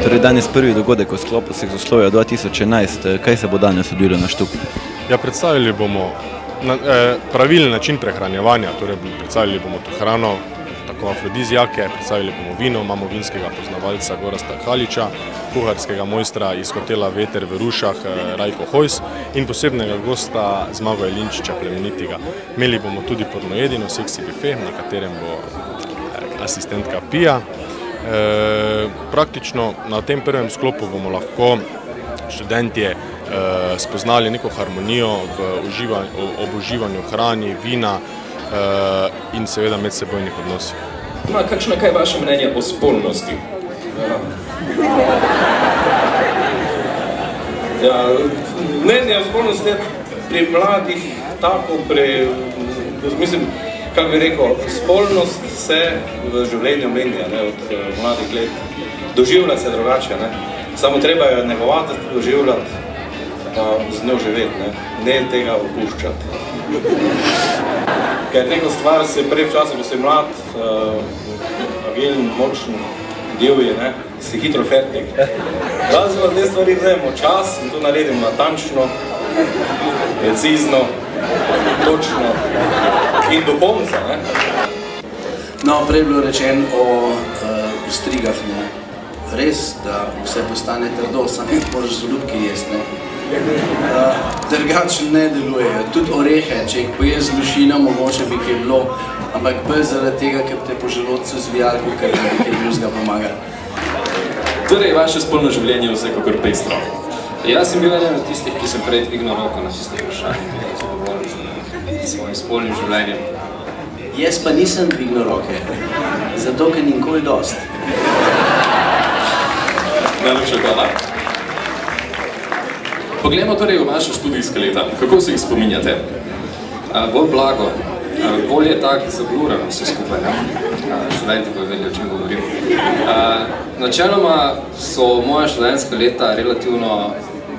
Torej danes prvi dogodek v sklopu Sexoslovja 2011. Kaj se bo danes odvilo na Štuku? Ja, predstavili bomo pravilen način prehranjevanja, torej predstavili bomo to hrano, tako afrodizijake, predstavili bomo vino, imamo vinskega poznavalca Gorasta Haliča, kuharskega mojstra iz hotela Veter v Rušah Rajko Hojs in posebnega gosta Zmagoja Linčiča Plemenitega. Imeli bomo tudi pornojedino, seksi buffet, na katerem bo asistentka Pija. Praktično na tem prvem sklopu bomo lahko študentje spoznali neko harmonijo ob uživanju hrani, vina in seveda medsebojnih odnosih. Kakšno je vaše mnenje o spolnosti? Mnenje o spolnosti pri mladih tako mislim, kako bi rekel, spolnost se v življenju menja od mladih let. Doživlja se drugače, samo treba jo negovati, doživljati, pa z njo živeti, ne tega opuščati. Ker neko stvar se prej v času, ko si mlad, agilen, močen, divji, si hitro fertik. Različno te stvari vzajemo čas in to naredimo natančno, precizno, točno in do konca. No, prej je bilo rečeno o strigah, res, da vse postane trdo, samo moraš z ljubki jesti, drugače ne delujejo. Tudi orehe, če jih poješ z lušino, mogoče bi kaj bilo, ampak bolj zaradi tega, ker te po želodcu zvijali, ker bi kaj drugega pomagali. Torej, vaše spolno življenje je vsekakor pestro. Jaz sem bil eden od tistih, ki sem prej dvignil roko na tisto vprašanje, da sem dovolj z svojim spolnim življenjem. Jaz pa nisem dvignil roke, zato ker nikoli dost. Najlepša hvala. Poglejmo torej v vaše študijske leta. Kako se jih spominjate? Bolj blago, bolj je tak zablurano vse skupaj, študenti pa vedeli, o čem govorim. Načeloma so moja študentska leta relativno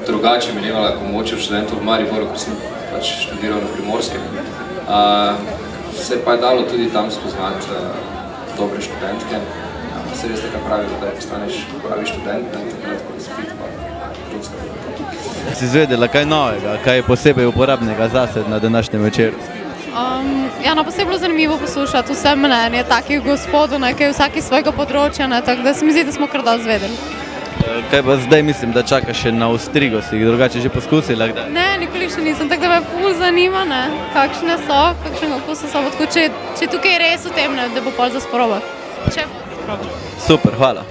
drugače minevala, kot mogoče v študentov v Mariboru, ker sem pač študiral na Primorskem. Se pa je dalo tudi tam spoznati dobre študentke. Se veste, kaj pravijo, da postaneš pravi študent, takrat, ko izpit pa drugska. Si izvedela kaj novega, kaj je posebej uporabnega zase na današnjem večeru? Ja, posebej bilo zanimivo poslušati vse mnenje takih gospodov, ki je vsaki svojega področja, tako da se mi zdi, da smo kar dosti izvedeli. Kaj pa zdaj mislim, da čaka še na ostrigo, si jih drugače že poskusila? Ne, nikoli še nisem, tako da me ful zanima, kakšne so, kakšnega okusa so, če tukaj res v tem, da bo pol za sprobati. Super, hvala.